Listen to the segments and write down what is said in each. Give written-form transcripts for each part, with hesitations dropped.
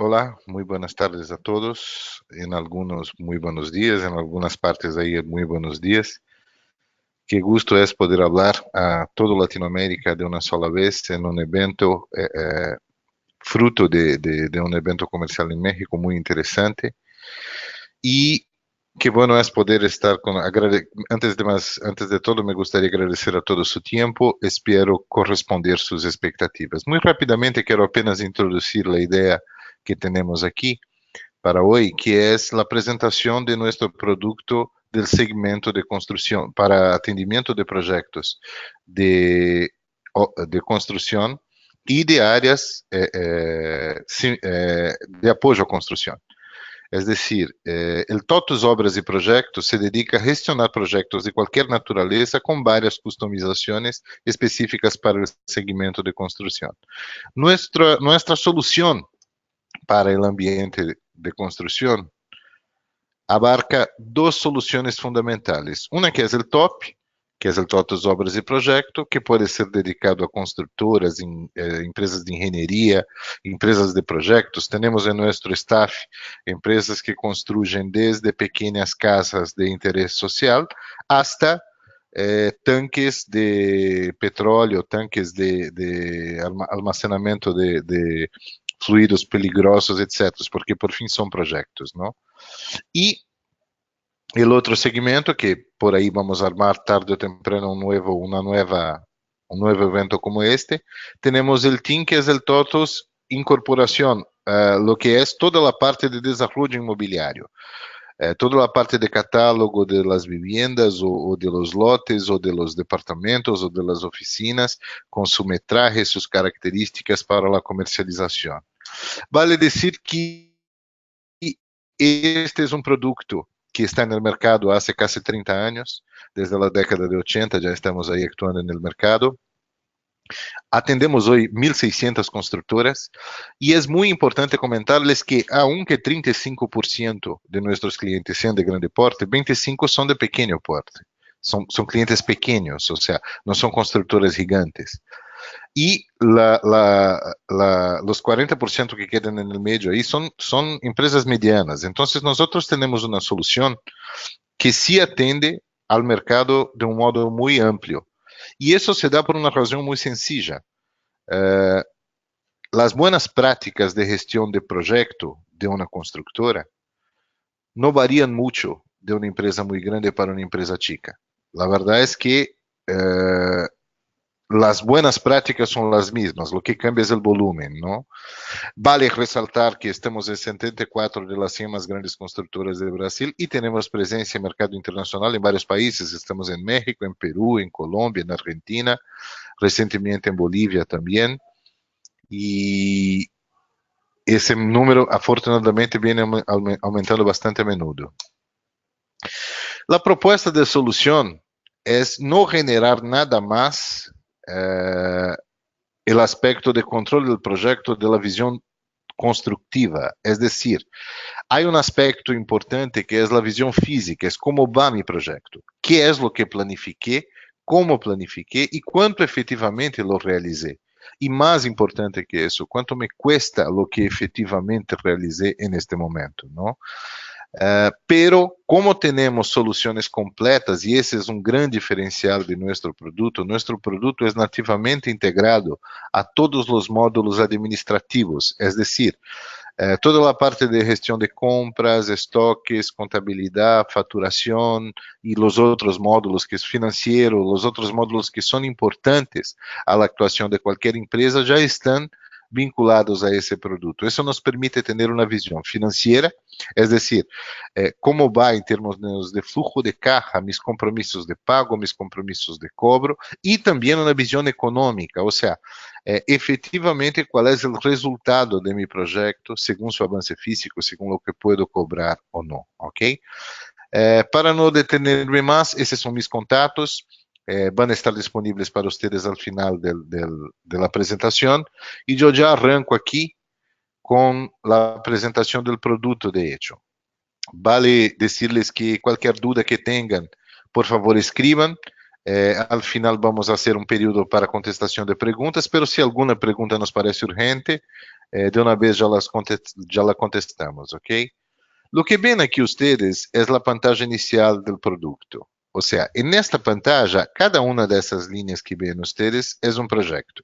Olá, muy buenas tardes a todos. En algunos muy buenos días, en algunas partes ahí muy buenos días. Qué gusto es poder hablar a toda Latinoamérica de una sola vez en un evento fruto de un evento comercial en México muy interesante. Y qué bueno es poder estar con... antes de todo, me gustaría agradecer a todo su tiempo. Espero corresponder sus expectativas. Muy rápidamente quiero apenas introducir la idea que tenemos aquí para hoy, que es la presentación de nuestro producto del segmento de construcción para atendimiento de proyectos de, de construcción y de áreas de apoyo a construcción. Es decir, el TOTUS Obras y Proyectos se dedica a gestionar proyectos de cualquier naturaleza con varias customizaciones específicas para el segmento de construcción. Nuestra solución para el ambiente de construcción abarca dos soluciones fundamentales. Una que es el TOP, que es el TOTUS Obras y Proyecto, que puede ser dedicado a constructoras, empresas de ingeniería, empresas de proyectos. Tenemos en nuestro staff empresas que construyen desde pequeñas casas de interés social hasta tanques de petróleo, tanques de almacenamiento de fluidos peligrosos, etcétera, porque por fin son proyectos, ¿no? Y el otro segmento, que por ahí vamos a armar tarde o temprano un nuevo evento como este, tenemos el team que es el TOTUS Incorporación, lo que es toda la parte de desarrollo inmobiliario. Toda la parte de catálogo de las viviendas o de los lotes o de los departamentos o de las oficinas con su metraje, sus características para la comercialización. Vale decir que este es un producto que está en el mercado hace casi 30 años, desde la década de 80 ya estamos ahí actuando en el mercado. Atendemos hoy 1.600 constructoras y es muy importante comentarles que aunque 35% de nuestros clientes sean de grande porte, 25% son de pequeño porte. Son clientes pequeños, o sea, no son constructoras gigantes. Y los 40% que quedan en el medio ahí son empresas medianas. Entonces nosotros tenemos una solución que sí atende al mercado de un modo muy amplio. Y eso se da por una razón muy sencilla. Eh, las buenas prácticas de gestión de proyecto de una constructora no varían mucho de una empresa muy grande para una empresa chica. La verdad es que las buenas prácticas son las mismas, lo que cambia es el volumen, ¿no? Vale resaltar que estamos en 74 de las 100 más grandes constructoras de Brasil y tenemos presencia en mercado internacional en varios países. Estamos en México, en Perú, en Colombia, en Argentina, recientemente en Bolivia también. Y ese número afortunadamente viene aumentando bastante a menudo. La propuesta de solución es no generar nada más el aspecto de control del proyecto de la visión constructiva, es decir, hay un aspecto importante que es la visión física, es cómo va mi proyecto, qué es lo que planifiqué, cómo planifiqué y cuánto efectivamente lo realicé. Y más importante que eso, cuánto me cuesta lo que efectivamente realicé en este momento, ¿no? Pero como tenemos soluciones completas, y ese es un gran diferencial de nuestro producto es nativamente integrado a todos los módulos administrativos, es decir, toda la parte de gestión de compras, estoques, contabilidad, facturación y los otros módulos que es financiero, los otros módulos que son importantes a la actuación de cualquier empresa ya están vinculados a ese producto. Eso nos permite tener una visión financiera, es decir, cómo va en términos de flujo de caja, mis compromisos de pago, mis compromisos de cobro, y también una visión económica, o sea, efectivamente qual é o resultado de meu projeto, segundo seu avance físico, segundo o que puedo cobrar ou não, ok? Para não detenerme mais, esses são meus contatos, van a estar disponíveis para vocês ao final da apresentação, e eu já arranco aqui com a apresentação do produto, de hecho. Vale decirles que qualquer dúvida que tenham, por favor, escriban. Al final vamos a hacer un periodo para contestación de preguntas, pero si alguna pregunta nos parece urgente, de una vez ya la contestamos, ¿ok? Lo que ven aquí ustedes es la pantalla inicial del producto. O sea, en esta pantalla, cada una de esas líneas que ven ustedes es un proyecto.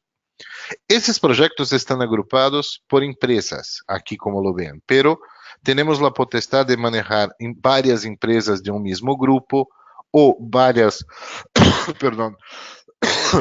Esses projetos estão agrupados por empresas, aqui como lo ven, pero temos a potestade de manejar várias empresas de um mesmo grupo ou várias, perdão,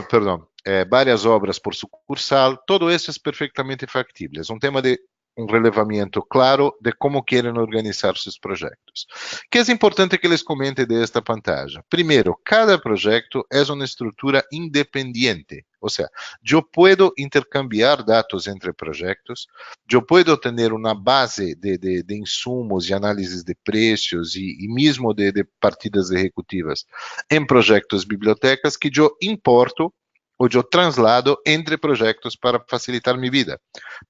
perdão, várias obras por sucursal, todo isso é perfeitamente factível. É um tema de um relevamento claro de como querem organizar seus projetos. Que é importante que les comente desta pantalla. Primeiro, cada projeto é uma estrutura independiente. O sea, yo puedo intercambiar datos entre proyectos, yo puedo tener una base de insumos y análisis de precios y mismo de partidas ejecutivas en proyectos bibliotecas que yo importo o yo traslado entre proyectos para facilitar mi vida.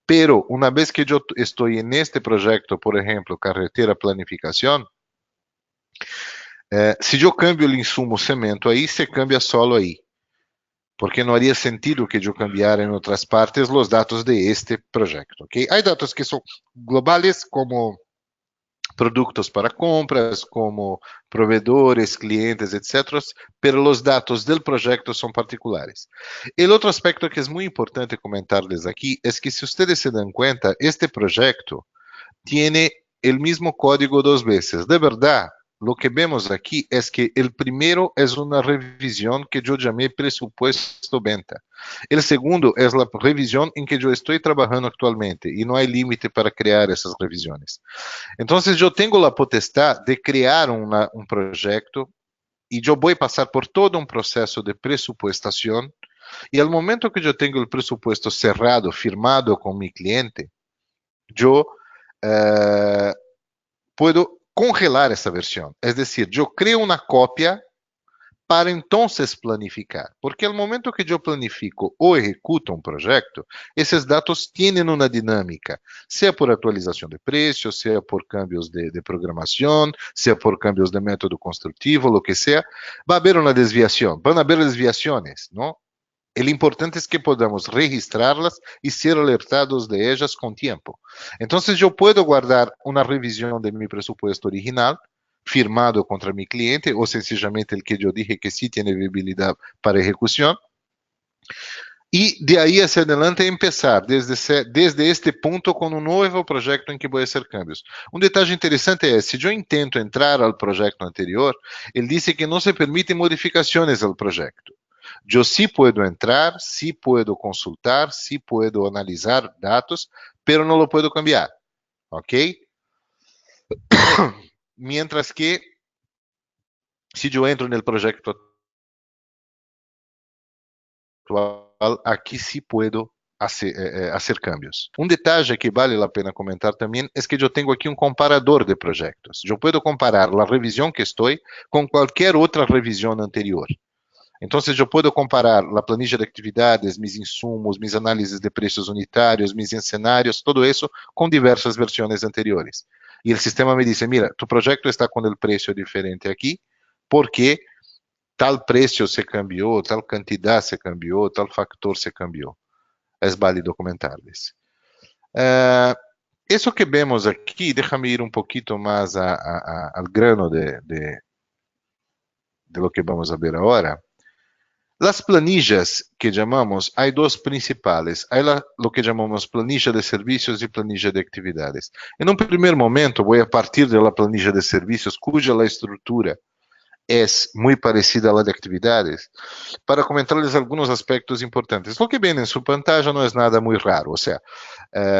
Pero una vez que yo estoy en este proyecto, por ejemplo, carretera planificación, si yo cambio el insumo cemento ahí, se cambia solo ahí. Porque não haria sentido que eu cambiara em outras partes os dados de este projeto, ¿ok? Há dados que são globais, como produtos para compras, como proveedores, clientes, etc., pero os dados do projeto são particulares. O outro aspecto que é muito importante comentar-les aqui é que, se vocês se dão conta, este projeto tem o mesmo código duas vezes. De verdade, lo que vemos aquí es que el primero es una revisión que yo llamé presupuesto venta. El segundo es la revisión en que yo estoy trabajando actualmente y no hay límite para crear esas revisiones. Entonces yo tengo la potestad de crear un proyecto y yo voy a pasar por todo un proceso de presupuestación y al momento que yo tengo el presupuesto cerrado, firmado con mi cliente, yo puedo congelar essa versão. É decir, eu crio uma cópia para então planificar. Porque no momento que eu planifico ou executo um projeto, esses dados têm uma dinâmica, seja por atualização de preços, seja por cambios de programação, seja por cambios de método construtivo, lo que seja, vai haver uma desviação, vão haver desviações, não? O importante é que podamos registrá-las e ser alertados de elas com tempo. Então, eu posso guardar uma revisão de meu presupuesto original, firmado contra mi cliente, ou sencillamente o que eu dije que sí tem viabilidade para execução, e de aí hacia adelante empezar desde este ponto com um novo projeto em que vou fazer cambios. Um detalhe interessante é, se eu intento entrar ao projeto anterior, ele diz que não se permitem modificações ao projeto. Eu sí puedo entrar, sí puedo consultar, sí puedo analisar datos, pero no lo puedo cambiar, ¿ok? Mientras que, si yo entro en el proyecto actual, aquí sí puedo hacer cambios. Um detalhe que vale a pena comentar também é que eu tenho aqui um comparador de projetos. Eu posso comparar a revisão que estou com qualquer outra revisão anterior. Então, eu posso comparar a planilha de atividades, mis insumos, mis análises de preços unitários, mis cenários, tudo isso com diversas versões anteriores. E o sistema me diz, mira, tu projeto está com o preço diferente aqui, porque tal preço se cambiou, tal quantidade se cambiou, tal factor se cambiou. É válido comentar-les. Isso que vemos aqui, déjame ir um pouquinho mais ao grano de lo que vamos a ver agora. Las planillas que llamamos, hay dos principales. Hay lo que llamamos planilla de servicios y planilla de actividades. En un primer momento voy a partir de la planilla de servicios, cuya la estructura es muy parecida a la de actividades, para comentarles algunos aspectos importantes. Lo que ven en su pantalla no es nada muy raro, o sea,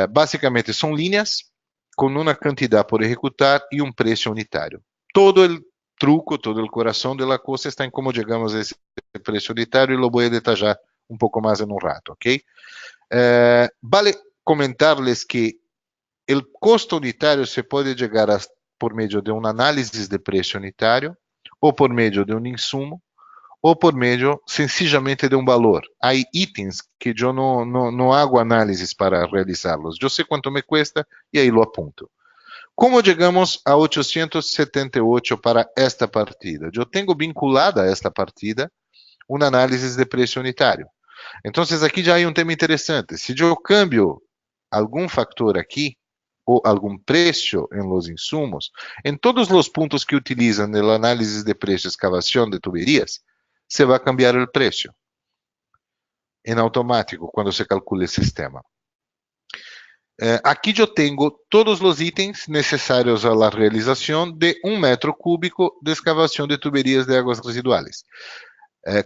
básicamente son líneas con una cantidad por ejecutar y un precio unitario. Todo el truco, todo o coração da coisa está em como chegamos a esse preço unitário e lo vou detalhar um pouco mais em um rato, ok? Vale comentar-les que o custo unitário se pode chegar por meio de uma análise de preço unitário, ou por meio de um insumo, ou por meio, sencillamente, de um valor. Há itens que eu não hago análises para realizá-los. Eu sei quanto me custa e aí lo apunto. Como chegamos a 878 para esta partida? Eu tenho vinculada a esta partida uma análise de preço unitário. Então, aqui já há um tema interessante. Se eu cambio algún factor aquí o algún precio en los insumos, en todos los puntos que utilizan el análisis de precio, excavación de tuberías, se va a cambiar el precio en automático cuando se calcule el sistema. Aquí yo tengo todos los ítems necesarios a la realización de 1 metro cúbico de excavación de tuberías de aguas residuales.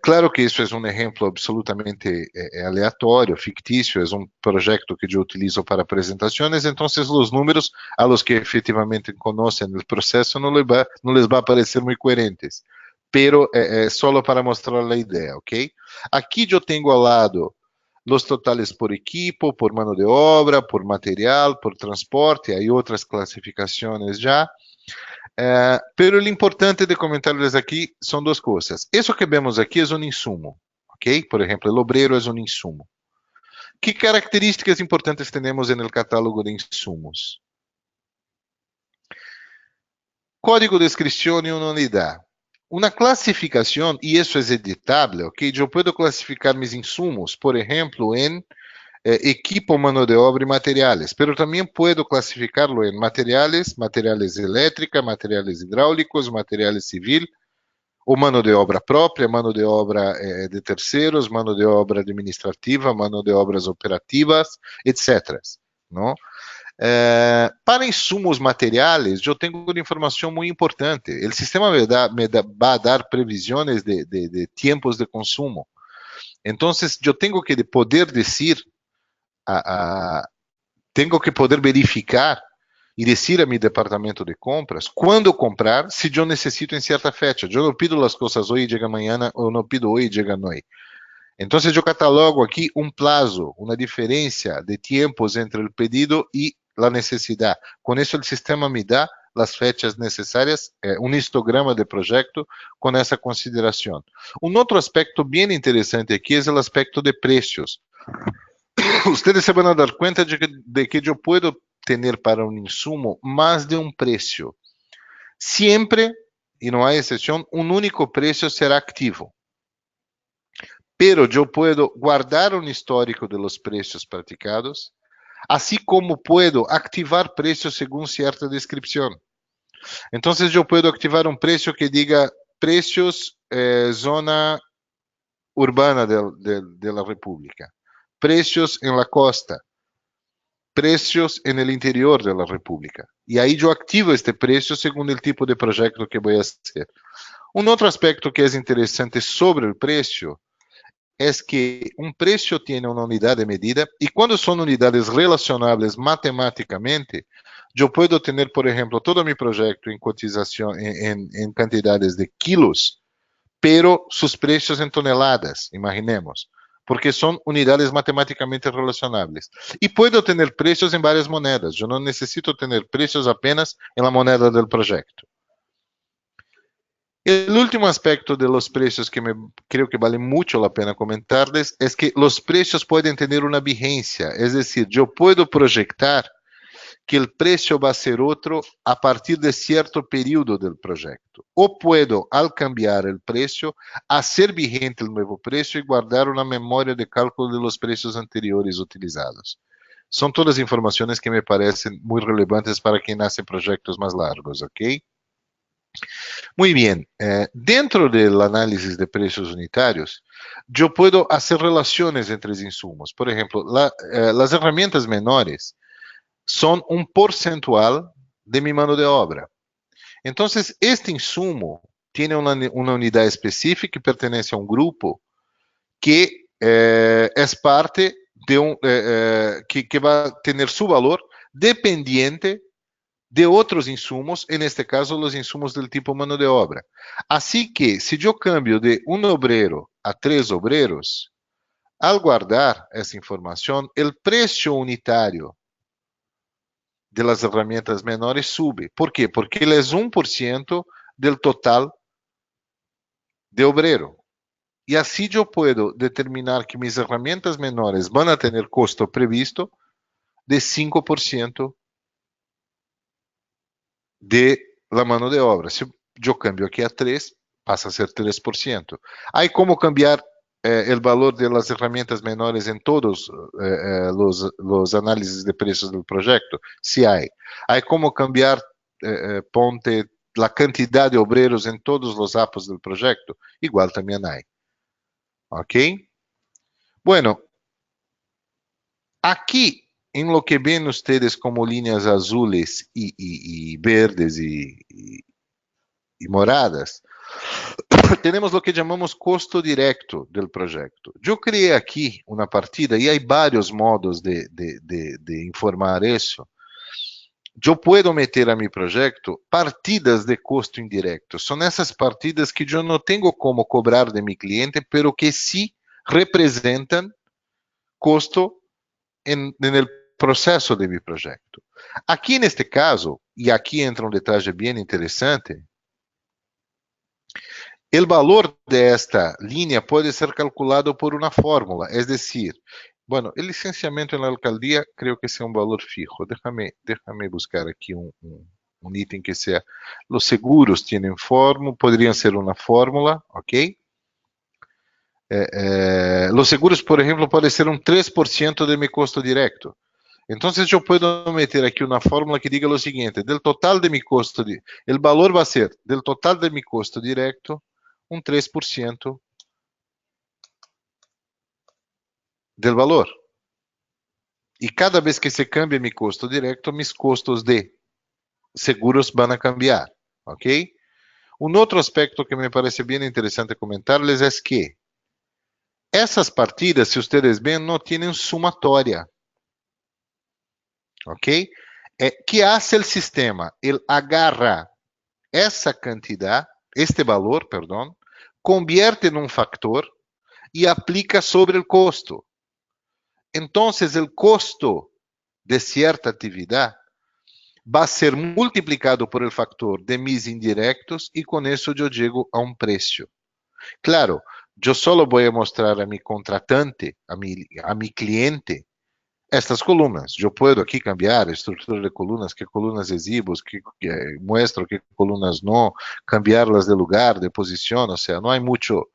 Claro que isso é um exemplo absolutamente aleatório, fictício, é um projeto que eu utilizo para apresentações, então os números a los que efetivamente conhecem o processo não les va a parecer muito coerentes, pero solo para mostrar a ideia, ok? Aqui eu tenho ao lado os totales por equipo, por mano de obra, por material, por transporte, há outras classificações já. Pero o importante de comentarles aqui são duas coisas. Isso que vemos aqui é um insumo, ok? Por exemplo, o obreiro é um insumo. Que características importantes temos no catálogo de insumos? Código de inscrição e uma unidade. Uma classificação, e isso é editável, ok? Eu posso classificar meus insumos, por exemplo, em equipo, mano de obra y materiales, pero también puedo clasificarlo en materiales, materiales eléctrica, materiales hidráulicos, materiales civil, o mano de obra própria, mano de obra de terceiros, mano de obra administrativa, mano de obras operativas, etc. ¿No? Para insumos materiales, eu tenho uma informação muito importante. O sistema vai dar previsões de tempos de consumo. Então, eu tenho que poder dizer tenho que poder verificar e dizer a meu departamento de compras quando comprar, se eu necessito em certa fecha. Eu não pido as coisas hoje e chega amanhã, ou não pido hoje e chega noite. Então, eu catalogo aqui um prazo, uma diferença de tempos entre o pedido e a necessidade. Com isso, o sistema me dá as fechas necessárias, um histograma de projeto com essa consideração. Um outro aspecto bem interessante aqui é o aspecto de preços. Ustedes se van a dar cuenta de que yo puedo tener para un insumo más de un precio. Siempre, y no hay excepción, un único precio será activo. Pero yo puedo guardar un histórico de los precios practicados, así como puedo activar precios según cierta descripción. Entonces yo puedo activar un precio que diga precios zona urbana de la República. Precios en la costa, precios en el interior de la República. Y ahí yo activo este precio según el tipo de proyecto que voy a hacer. Un otro aspecto que es interesante sobre el precio es que un precio tiene una unidad de medida y cuando son unidades relacionables matemáticamente, yo puedo tener, por ejemplo, todo mi proyecto en cotización en cantidades de kilos, pero sus precios en toneladas, imaginemos. Porque são unidades matematicamente relacionáveis. E puedo ter preços em várias moedas. Eu não necessito ter preços apenas em la moneda do projeto. O último aspecto de los precios que creo que vale mucho la pena comentarles es que los precios pueden tener una vigencia. Es decir, yo puedo proyectar que el precio va a ser otro a partir de cierto periodo del proyecto. O puedo, al cambiar el precio, hacer vigente el nuevo precio y guardar una memoria de cálculo de los precios anteriores utilizados. Son todas informaciones que me parecen muy relevantes para quien hace proyectos más largos, ¿ok? Muy bien, dentro del análisis de precios unitarios, yo puedo hacer relaciones entre los insumos. Por ejemplo, las herramientas menores son un porcentual de mi mano de obra. Entonces, este insumo tiene una unidad específica que pertenece a un grupo que es parte de que va a tener su valor dependiente de otros insumos, en este caso los insumos del tipo mano de obra. Así que si yo cambio de un obrero a 3 obreros, al guardar esa información, el precio unitario de las herramientas menores sube. ¿Por qué? Porque él es 1% del total de obrero. Y así yo puedo determinar que mis herramientas menores van a tener costo previsto de 5% de la mano de obra. Si yo cambio aquí a 3, pasa a ser 3%. Hay como cambiar el valor de las herramientas menores en todos los análisis de precios del proyecto? Sí hay. Hay cómo cambiar, ponte, la cantidad de obreros en todos los apos del proyecto. Igual también hay. ¿Ok? Bueno, aquí en lo que ven ustedes como líneas azules y verdes y moradas, tenemos lo que llamamos custo directo del proyecto. Yo creé aquí una partida y hay varios modos de informar eso. Yo puedo meter a mi proyecto partidas de costo indirecto. Son esas partidas que yo no tengo como cobrar de mi cliente, pero que sí representan costo en el proceso de mi proyecto. Aquí en este caso, y aquí entra un detalle bien interesante, el valor de esta línea puede ser calculado por una fórmula, es decir, bueno, el licenciamiento en la alcaldía creo que sea un valor fijo. Déjame buscar aquí un ítem que sea. Los seguros tienen fórmula, podrían ser una fórmula, ¿ok? Los seguros, por ejemplo, puede ser un 3% de mi costo directo. Entonces yo puedo meter aquí una fórmula que diga lo siguiente, del total de mi costo, el valor va a ser del total de mi costo directo, un 3% del valor. Y cada vez que se cambie mi costo directo, mis costos de seguros van a cambiar. ¿Ok? Un otro aspecto que me parece bien interesante comentarles es que essas partidas, si ustedes ven, no tienen sumatoria. ¿Ok? ¿Qué hace el sistema? Él agarra essa cantidad, este valor, perdón, convierte en un factor y aplica sobre el costo. Entonces, el costo de cierta actividad va a ser multiplicado por el factor de mis indirectos y con eso yo llego a un precio. Claro, yo solo voy a mostrar a mi contratante, a mi cliente, estas columnas. Yo puedo aquí cambiar estructura de columnas, qué columnas exhibos, que muestro, qué columnas no, cambiarlas de lugar, de posición, o sea, no hay mucho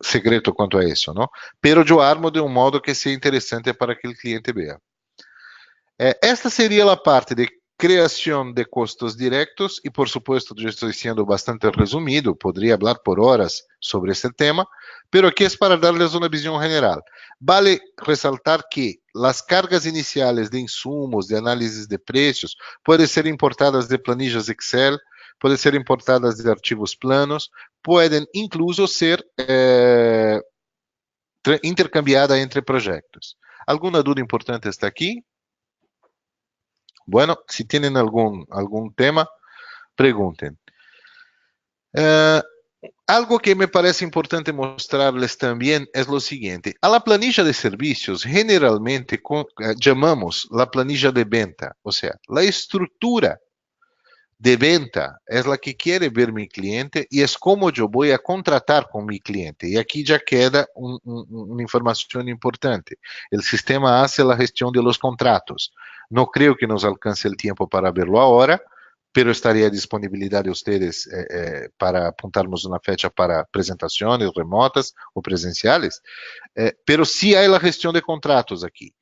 secreto quanto a isso, não? Pero yo armo de um modo que seja interessante para que o cliente vea. Esta seria a parte de criação de custos diretos e, por supuesto, eu estou sendo bastante resumido, poderia falar por horas sobre este tema, pero aqui é para darles uma visão general. Vale ressaltar que as cargas iniciais de insumos, de análises de preços, podem ser importadas de planilhas Excel, podem ser importadas de arquivos planos, podem incluso ser intercambiadas entre projetos. Alguma dúvida importante está aqui? Bueno, si tienen algún tema, pregunten. Algo que me parece importante mostrarles también es lo siguiente. A la planilla de servicios generalmente llamamos la planilla de venta, o sea, la estructura de venta es la que quiere ver mi cliente y es como yo voy a contratar con mi cliente. Y aquí ya queda una información importante. El sistema hace la gestión de los contratos. No creo que nos alcance el tiempo para verlo ahora, pero estaría a disponibilidad de ustedes para apuntarnos una fecha para presentaciones remotas o presenciales. Pero sí hay la gestión de contratos aquí.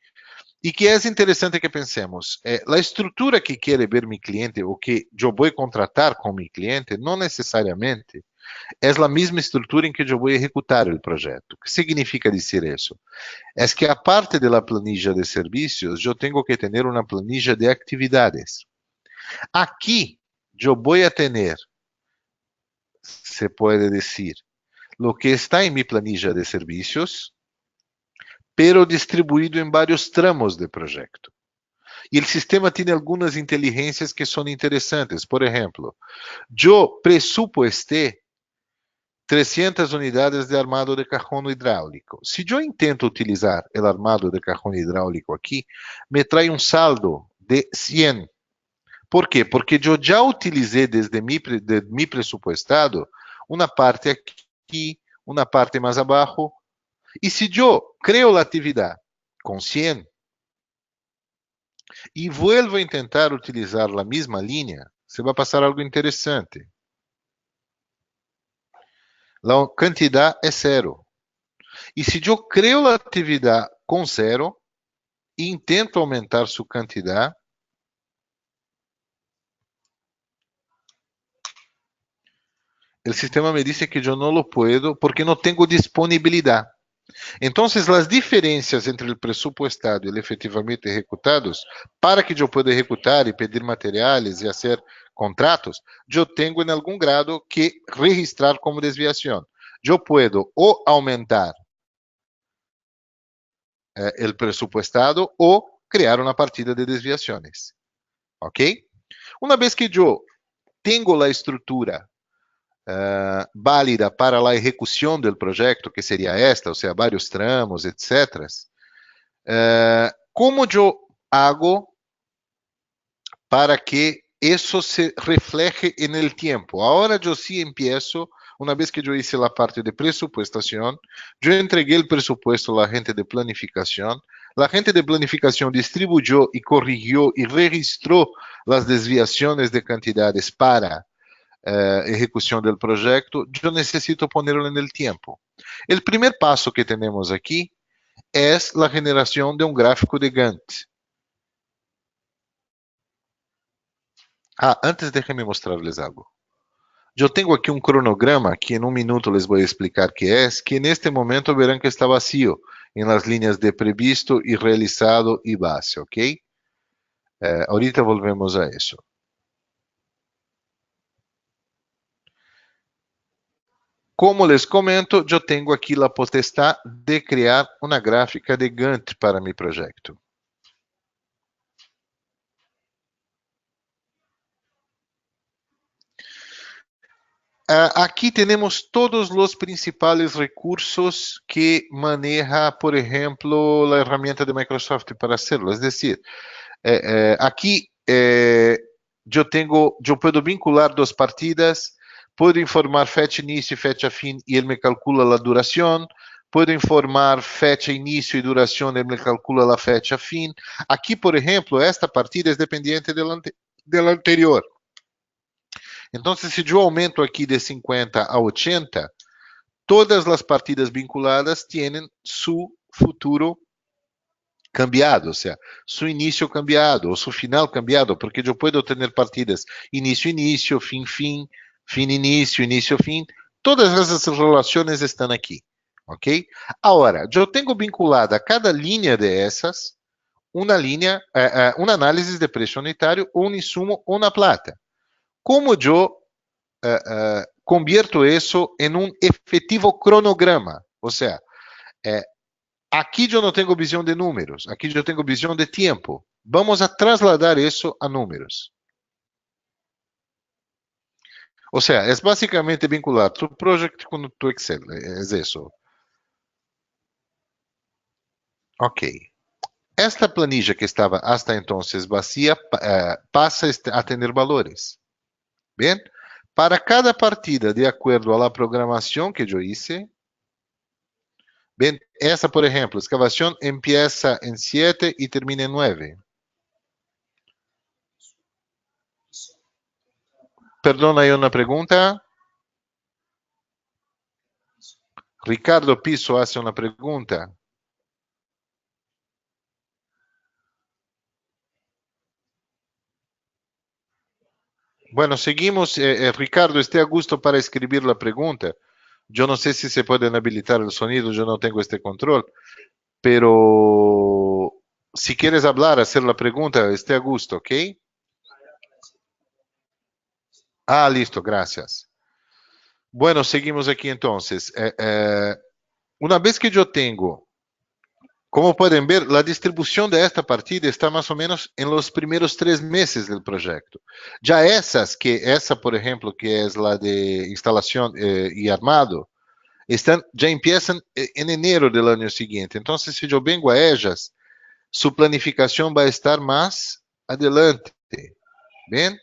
E que é interessante que pensemos, a estrutura que quer ver meu cliente, ou que eu vou contratar com meu cliente, não necessariamente é a mesma estrutura em que eu vou executar o projeto. O que significa dizer isso? É que a parte da planilha de serviços, eu tenho que ter uma planilha de atividades. Aqui, eu vou ter, se pode dizer, o que está em minha planilha de serviços, pero distribuído em vários tramos de projeto. E o sistema tem algumas inteligências que são interessantes. Por exemplo, eu pressupuestei 300 unidades de armado de cajón hidráulico. Se eu intento utilizar o armado de cajón hidráulico aqui, me traz um saldo de 100. Por quê? Porque eu já utilizei desde mi presupuestado uma parte aqui, uma parte mais abaixo. E se eu creo a atividade com 100, e vuelvo a tentar utilizar a mesma linha, você vai passar algo interessante. La cantidad es cero. Y si yo creo la actividad con cero, intento aumentar su cantidad, el sistema me dice que yo no lo puedo porque no tengo disponibilidad. Entonces, las diferencias entre el presupuestado y el efectivamente ejecutados, para que yo pueda ejecutar y pedir materiales y hacer contratos, yo tengo en algún grado que registrar como desviación. Yo puedo o aumentar el presupuestado o crear una partida de desviaciones. ¿Ok? Una vez que yo tengo la estructura válida para a execução do projeto, que seria esta, ou seja, vários tramos, etc. Como eu hago para que isso se refleje en el tiempo? Agora eu sí empiezo, uma vez que eu hice a parte de presupuestação, eu entreguei o presupuesto à gente de planificação, a gente de planificação distribuyó e corrigiu e registrou as desviações de cantidades para ejecução do projeto, eu necessito ponerlo no tempo. O primeiro passo que temos aqui é a generação de um gráfico de Gantt. Antes déjenme mostrarles algo. Eu tenho aqui um cronograma que em um minuto les vou explicar que é, que neste momento verão que está vazio em las linhas de previsto e realizado e base, ok? Ahorita volvemos a isso. Como les comento, eu tenho aqui a potestade de criar uma gráfica de Gantt para meu projeto. Aqui temos todos os principais recursos que maneja, por exemplo, a ferramenta de Microsoft para hacerlo. Es decir, aqui eu posso vincular duas partidas, posso informar fecha início e fecha fim e ele me calcula a duração, posso informar fecha início e duração e ele me calcula a fecha fim. Aqui, por exemplo, esta partida é dependente da anterior. Então, se eu aumento aqui de 50 a 80, todas as partidas vinculadas têm seu futuro cambiado, ou seja, seu início cambiado, ou seu final cambiado, porque eu posso ter partidas início-início, fim-fim, fim-início, início-fim. Todas essas relações estão aqui, ok? Agora, eu tenho vinculada a cada linha dessas uma linha, uma análise de preço unitário, ou um insumo, ou uma plata. Como eu convierto isso em um efetivo cronograma? Ou seja, aqui eu não tenho visão de números, aqui eu tenho visão de tempo. Vamos a trasladar isso a números. Ou seja, é basicamente vincular tu project com tu Excel. É isso. Ok. Esta planilha que estava hasta entonces vacía passa a ter valores. Bem? Para cada partida, de acordo a la programação que eu hice, bem, essa, por exemplo, escavação empieza em 7 e termina em 9. Perdão, hay uma pergunta. Ricardo Piso hace uma pergunta. Bueno, seguimos. Ricardo, esté a gusto para escribir la pregunta. Yo no sé si se pueden habilitar el sonido, yo no tengo este control, pero si quieres hablar, hacer la pregunta, esté a gusto, ¿ok? Listo, gracias. Bueno, seguimos aquí entonces. Una vez que yo tengo, como pueden ver, la distribución de esta partida está más o menos en los primeros 3 meses del proyecto. Ya esa, por ejemplo, que es la de instalación y armado, já empiezan en enero del año siguiente. Entonces, si yo vengo a ellas, su planificación va a estar más adelante. ¿Bien?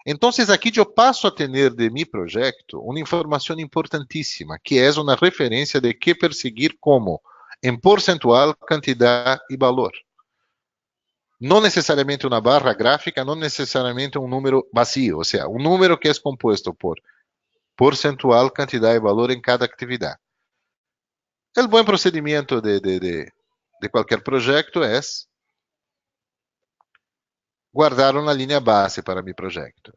Entonces, aqui eu passo a ter de mi projeto uma informação importantíssima, que é uma referência de que perseguir como em percentual, quantidade e valor. Não necessariamente uma barra gráfica, não necessariamente um número vazio, ou seja, um número que é composto por porcentual, cantidad y valor en cada actividad. El buen procedimiento de cualquier proyecto es guardar una línea base para mi proyecto.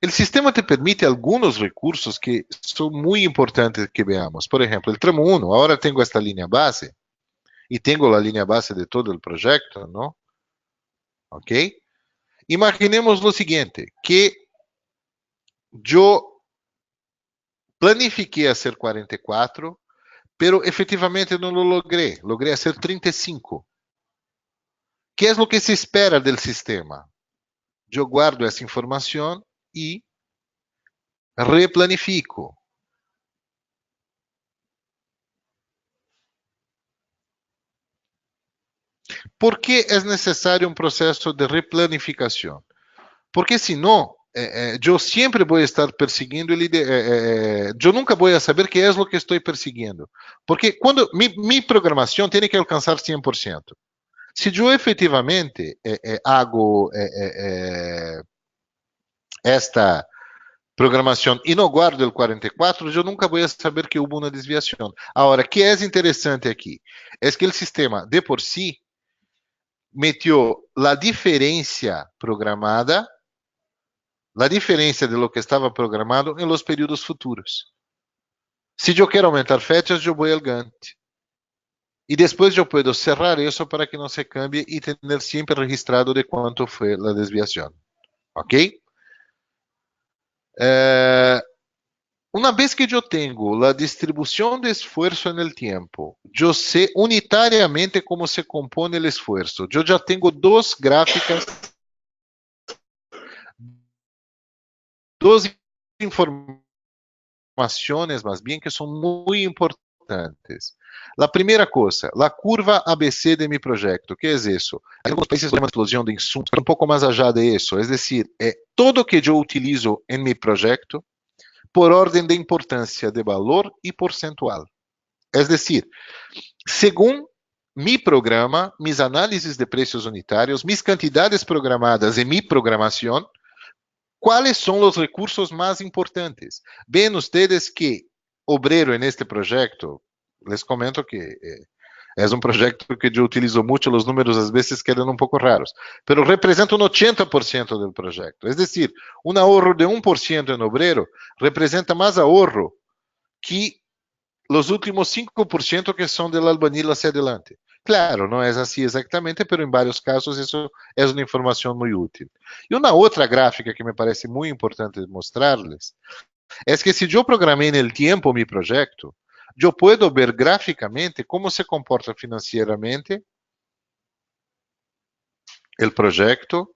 El sistema te permite algunos recursos que son muy importantes que veamos. Por ejemplo, el tramo 1, ahora tengo esta línea base y tengo la línea base de todo el proyecto, ¿no? ¿Ok? Imaginemos lo siguiente, que yo planifiqué hacer 44, pero efectivamente no lo logré. Logré hacer 35. ¿Qué es lo que se espera del sistema? Yo guardo esa información y replanifico. ¿Por qué es necesario un proceso de replanificación? Porque si no, yo siempre voy a estar persiguiendo yo nunca voy a saber qué es lo que estoy persiguiendo. Porque cuando mi programación tiene que alcanzar 100%. Si yo efectivamente hago esta programación y no guardo el 44, yo nunca voy a saber que hubo una desviación. Ahora, ¿qué es interesante aquí? Es que el sistema de por sí metió la diferencia programada, la diferencia de lo que estaba programado en los períodos futuros. Si yo quiero aumentar fechas, yo voy al Gantt. Y después yo puedo cerrar eso para que no se cambie y tener siempre registrado de cuánto fue la desviación. ¿Ok? Una vez que yo tengo la distribución de esfuerzo en el tiempo, yo sé unitariamente cómo se compone el esfuerzo. Yo ya tengo dos gráficas, dos informaciones más bien que son muy importantes. La primera cosa, la curva ABC de mi proyecto. ¿Qué es eso? Hay algunos países que llaman explosión de insumos, pero un poco más allá de eso. Es decir, todo que yo utilizo en mi proyecto por orden de importancia de valor y porcentual. Es decir, según mi programa, mis análisis de precios unitarios, mis cantidades programadas en mi programación, ¿cuáles son los recursos más importantes? Ven ustedes que obrero en este proyecto, les comento que es un proyecto que yo utilizo mucho, los números a veces quedan un poco raros, pero representa un 80% del proyecto. Es decir, un ahorro de 1% en obrero representa más ahorro que los últimos 5% que son del albañil hacia adelante. Claro, no es así exactamente, pero en varios casos eso es una información muy útil. Y una otra gráfica que me parece muy importante mostrarles es que si yo programé en el tiempo mi proyecto, yo puedo ver gráficamente cómo se comporta financieramente el proyecto,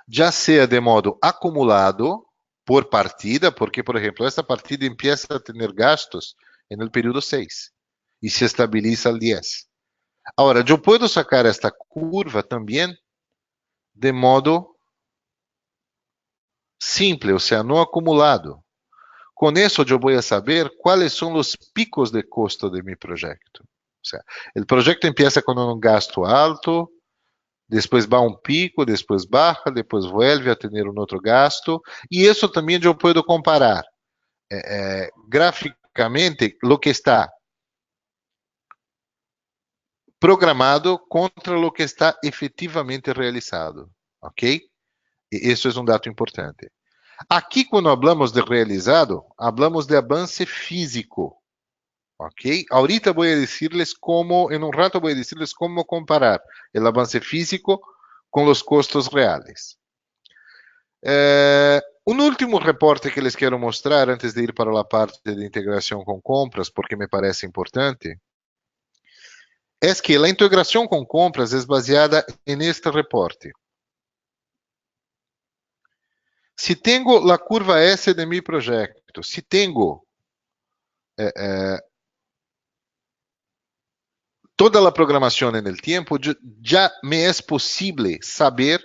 ya sea de modo acumulado por partida, porque, por ejemplo, esta partida empieza a tener gastos en el periodo 6 y se estabiliza al 10. Ahora, yo puedo sacar esta curva también de modo simple, o sea, no acumulado. Con eso yo voy a saber cuáles son los picos de costo de mi proyecto. O sea, el proyecto empieza con un gasto alto, después va a un pico, después baja, después vuelve a tener un otro gasto. Y eso también yo puedo comparar gráficamente lo que está programado contra lo que está efectivamente realizado. ¿Ok? Y eso es un dato importante. Aquí, cuando hablamos de realizado, hablamos de avance físico. ¿Ok? Ahorita voy a decirles cómo, en un rato voy a decirles cómo comparar el avance físico con los costos reales. Un último reporte que les quiero mostrar antes de ir para la parte de integración con compras, porque me parece importante, es que la integración con compras es baseada en este reporte. Si tengo la curva S de mi proyecto, si tengo toda la programación en el tiempo, ya me es posible saber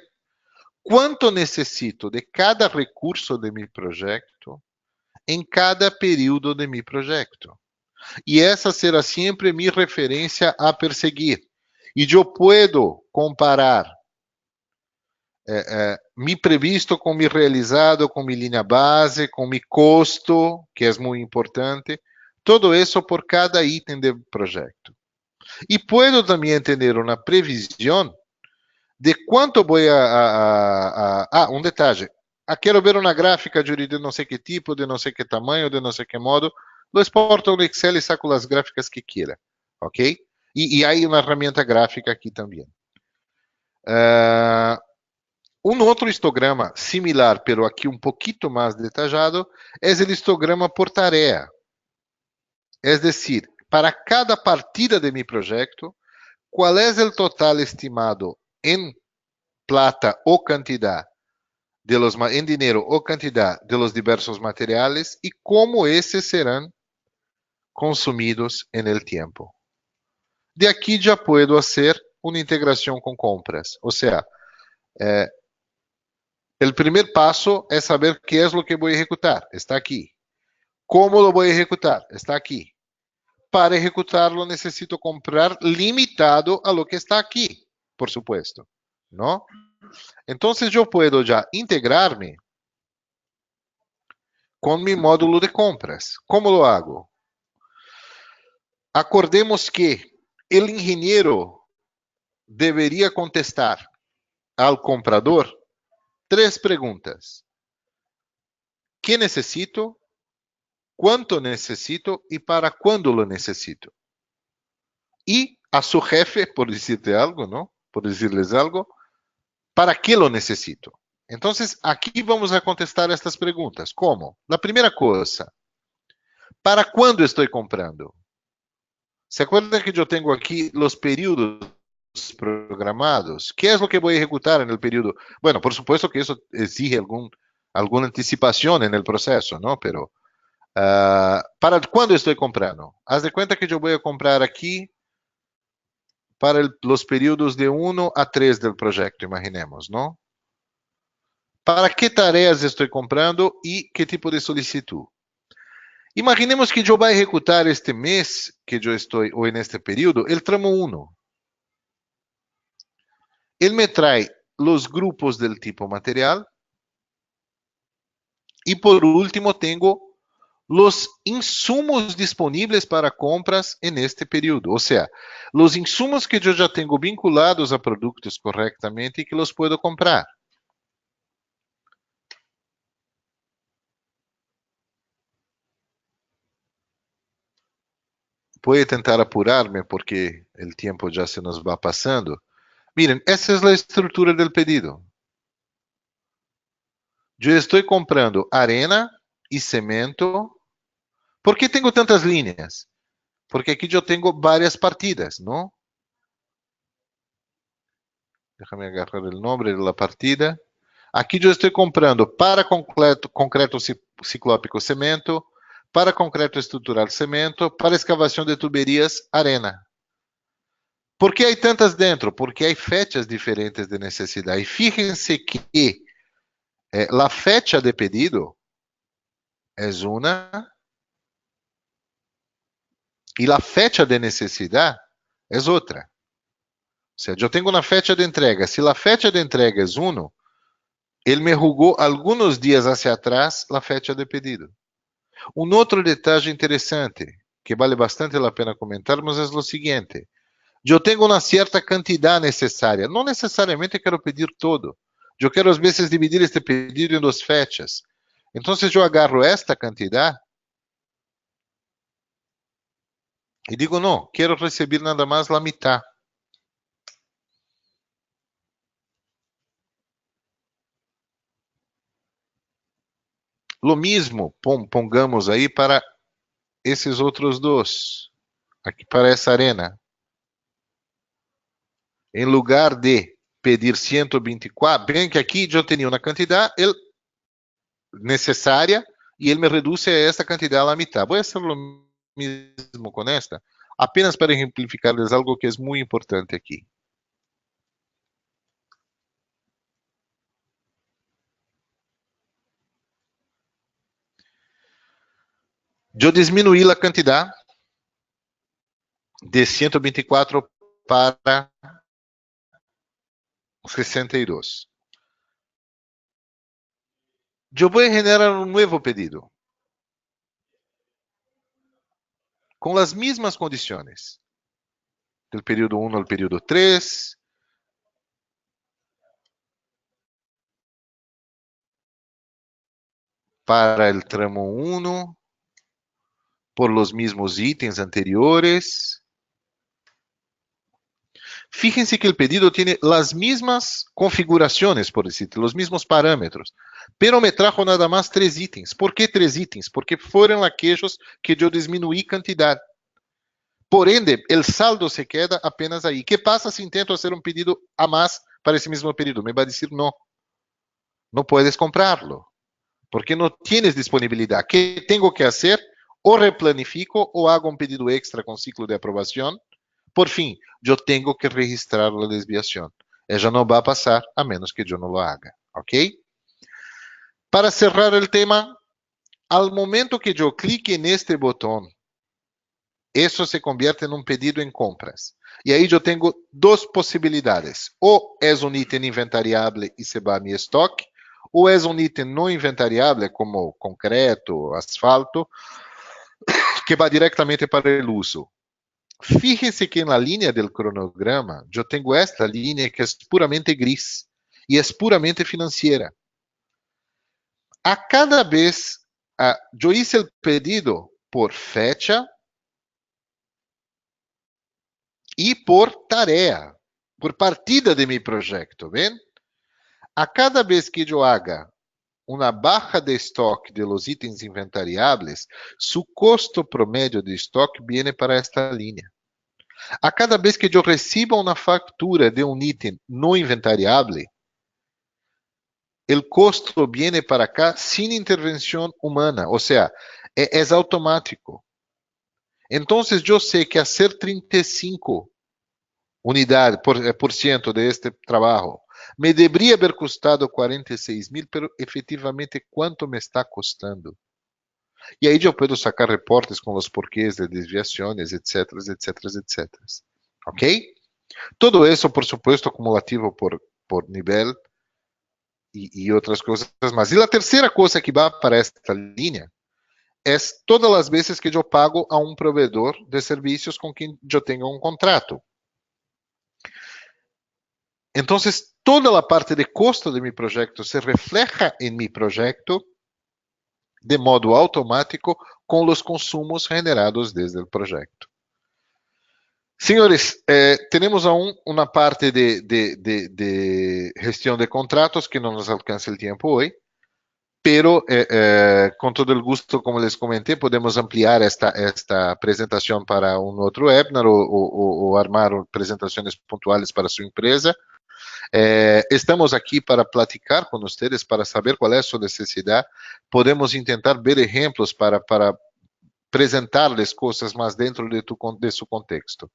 cuánto necesito de cada recurso de mi proyecto en cada periodo de mi proyecto. Y esa será siempre mi referencia a perseguir. Y yo puedo comparar mi previsto com mi realizado, com mi linha base, com mi custo, que é muito importante. Todo isso por cada item do projeto. E puedo também ter uma previsão de quanto vou um detalhe. Quero ver uma gráfica de não sei que tipo, de não sei que tamanho, de não sei que modo. Lo exporto no Excel e saco as gráficas que queira. Ok? E há uma ferramenta gráfica aqui também. Um outro histograma similar, pero aqui um pouquinho mais detalhado, é o histograma por tarefa. É decir, para cada partida de mi projeto, qual é o total estimado em plata ou quantidade em dinheiro ou quantidade de los diversos materiais e como esses serão consumidos en el tiempo. De aqui já puedo fazer uma integração com compras. Ou seja, o primeiro passo é saber que é o que vou executar. Está aqui. Como lo vou executar? Está aqui. Para executarlo necessito comprar limitado a lo que está aqui, por supuesto, ¿no? Entonces eu puedo já integrar-me com mi módulo de compras. Como lo hago? Acordemos que o engenheiro deveria contestar ao comprador 3 perguntas. ¿Qué necesito? ¿Cuánto necesito? ¿Y para cuándo lo necesito? Y a su jefe, por decirte algo, ¿no? Por decirles algo, ¿para qué lo necesito? Entonces, aquí vamos a contestar estas preguntas. ¿Cómo? La primera cosa, ¿para cuándo estoy comprando? ¿Se acuerdan que yo tengo aquí los periodos programados? ¿Qué es lo que voy a ejecutar en el periodo? Bueno, por supuesto que eso exige alguna anticipación en el proceso, ¿no? Pero ¿para cuándo estoy comprando? Haz de cuenta que yo voy a comprar aquí para los períodos de 1 a 3 del proyecto, imaginemos, ¿no? ¿Para qué tareas estoy comprando y qué tipo de solicitud? Imaginemos que yo voy a ejecutar este mes que yo estoy, o en este período, el tramo 1. Él me trae los grupos del tipo material y por último tengo los insumos disponíveis para compras en este período. O sea, los insumos que yo ya tengo vinculados a productos correctamente y que los puedo comprar. Voy a tentar apurarme porque el tiempo ya se nos va pasando. Miren, esa es la estructura del pedido. Yo estoy comprando arena y cemento. ¿Por qué tengo tantas líneas? Porque aquí yo tengo varias partidas, ¿no? Déjame agarrar el nombre de la partida. Aqui eu estou comprando para concreto ciclópico cemento, para concreto estrutural cemento, para escavação de tuberias arena. Por que há tantas dentro? Porque há fechas diferentes de necessidade. E fíjense que a fecha de pedido é uma e a fecha de necessidade é outra. Ou seja, eu tenho uma fecha de entrega. Se a fecha de entrega é 1, ele me jugou alguns dias hacia atrás a fecha de pedido. Um outro detalhe interessante, que vale bastante a pena comentarmos, é o seguinte. Eu tenho uma certa quantidade necessária. Não necessariamente quero pedir todo. Eu quero, às vezes, dividir este pedido em 2 fechas. Então, eu agarro esta quantidade e digo, não, quero receber nada mais a mitad. Lo mismo, pongamos aí para esses outros 2. Aqui para essa arena. Em lugar de pedir 124, bem que aqui eu tenho uma quantidade necessária e ele me reduz essa quantidade à metade. Vou fazer o mesmo com esta, apenas para exemplificar-lhes algo que é muito importante aqui. Eu diminuí a quantidade de 124 para 62. yo voy a generar un nuevo pedido con las mismas condiciones, del periodo 1 al periodo 3, para el tramo 1, por los mismos ítems anteriores. Fíjense que el pedido tiene las mismas configuraciones, por decirlo, los mismos parámetros, pero me trajo nada más 3 ítems. ¿Por qué 3 ítems? Porque fueron aquellos que yo disminuí cantidad. Por ende, el saldo se queda apenas ahí. ¿Qué pasa si intento hacer un pedido a más para ese mismo periodo? Me va a decir no, no puedes comprarlo, porque no tienes disponibilidad. ¿Qué tengo que hacer? O replanifico o hago un pedido extra con ciclo de aprobación. Por fin, yo tengo que registrar la desviación. Ella no va a pasar a menos que yo no lo haga. ¿Ok? Para cerrar el tema, al momento que yo clique en este botón, eso se convierte en un pedido en compras. Y ahí yo tengo dos posibilidades. O es un ítem inventariable y se va a mi stock, o es un ítem no inventariable, como concreto, asfalto, que va directamente para el uso. Fíjense que en la línea del cronograma yo tengo esta línea que es puramente gris y es puramente financiera. A cada vez yo hice el pedido por fecha y por tarea, por partida de mi proyecto, ¿ven? A cada vez que yo haga una baja de stock de los ítems inventariables, su costo promedio de stock viene para esta línea. A cada vez que eu receba uma factura de um item não inventariable, o custo vem para cá sem intervenção humana, ou seja, é automático. Então, eu sei que fazer 35 unidades por cento de este trabalho me deveria haver custado 46.000, mas efetivamente quanto me está custando? E aí eu posso sacar reportes com os porquês de desviações, etc, etc, etc. Ok? Todo eso, por supuesto, acumulativo por nivel y otras cosas más. Y la tercera cosa que va para esta línea es todas las veces que yo pago a un proveedor de servicios con quien yo tenga un contrato. Entonces, toda la parte de costo de mi proyecto se refleja en mi proyecto de modo automático con los consumos generados desde el proyecto. Senhores, temos aún uma parte de gestão de contratos que não nos alcança o tempo hoje, pero com todo o gusto, como les comentei, podemos ampliar esta apresentação para um outro webinar ou armar apresentações pontuais para sua empresa. Estamos aqui para platicar com vocês, para saber qual é a sua necessidade. Podemos tentar ver exemplos para apresentar-lhes coisas mais dentro de seu contexto.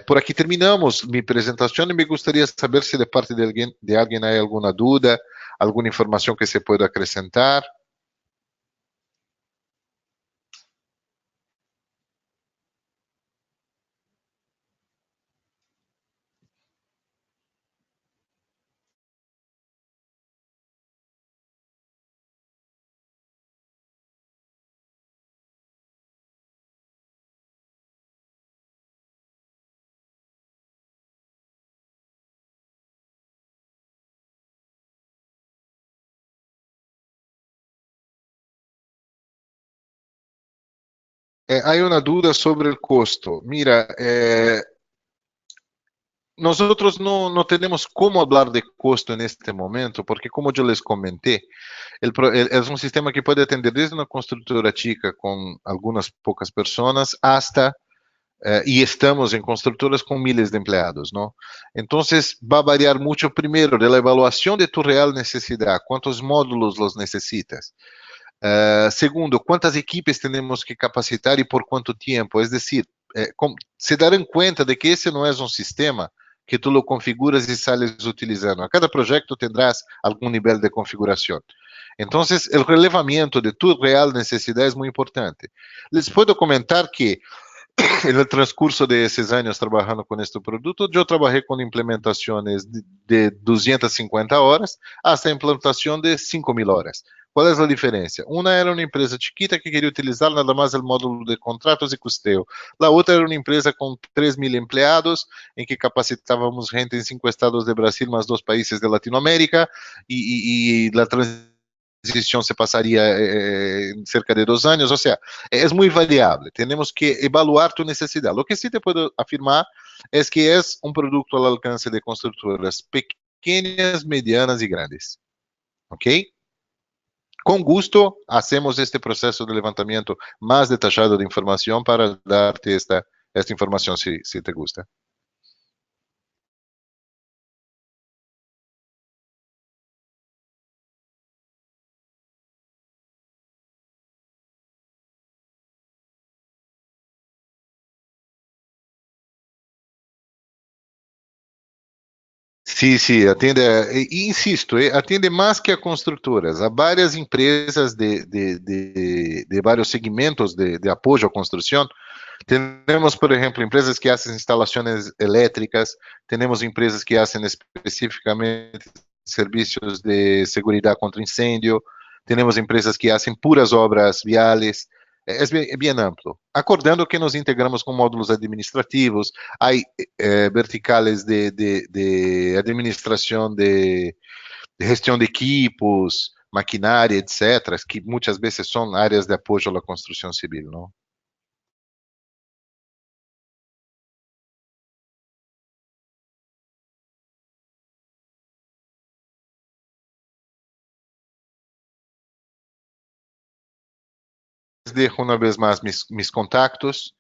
Por aqui terminamos minha apresentação e me gostaria de saber se de parte de alguém há alguma dúvida, alguma informação que se pode acrescentar. Há uma dúvida sobre o custo. Mira, nós não temos como falar de custo neste momento, porque como eu les comentei, é um sistema que pode atender desde uma construtora chica com algumas poucas pessoas hasta y estamos en constructoras con miles de empleados, ¿no? Entonces, va a variar mucho primero de la evaluación de tu real necesidad, cuántos módulos los necesitas. Segundo, cuántas equipes tenemos que capacitar y por cuánto tiempo. Es decir, se darán cuenta de que ese no es un sistema que tú lo configuras y sales utilizando. A cada proyecto tendrás algún nivel de configuración. Entonces, el relevamiento de tu real necesidad es muy importante. Les puedo comentar que En el transcurso de esos años trabajando con este producto, yo trabajé con implementaciones de 250 horas hasta implantación de 5.000 horas. ¿Cuál es la diferencia? Una era una empresa chiquita que quería utilizar nada más el módulo de contratos y costeo. La otra era una empresa con 3.000 empleados, en que capacitábamos gente en 5 estados de Brasil, más 2 países de Latinoamérica, y la transición se pasaría en cerca de 2 años. O sea, es muy variable. Tenemos que evaluar tu necesidad. Lo que sí te puedo afirmar es que es un producto al alcance de constructoras pequeñas, medianas y grandes. ¿Ok? Con gusto hacemos este proceso de levantamiento más detallado de información para darte esta información si te gusta. Sí, sí, atiende, insisto, atiende más que a constructoras, a varias empresas de varios segmentos de apoyo a construcción. Tenemos, por ejemplo, empresas que hacen instalaciones eléctricas, tenemos empresas que hacen específicamente servicios de seguridad contra incendio, tenemos empresas que hacen puras obras viales. Es bien amplio. Acordando que nos integramos con módulos administrativos, hay verticales de administración de gestión de equipos, maquinaria, etcétera, que muchas veces son áreas de apoyo a la construcción civil, ¿no? Dejo una vez más mis contactos,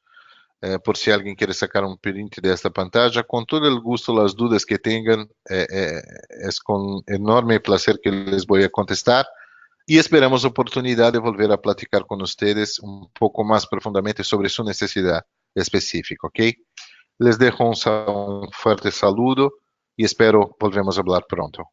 por si alguien quiere sacar un print de esta pantalla. Con todo el gusto, las dudas que tengan, es con enorme placer que les voy a contestar. Y esperamos oportunidad de volver a platicar con ustedes un poco más profundamente sobre su necesidad específica, ¿ok? Les dejo un fuerte saludo y espero volvemos a hablar pronto.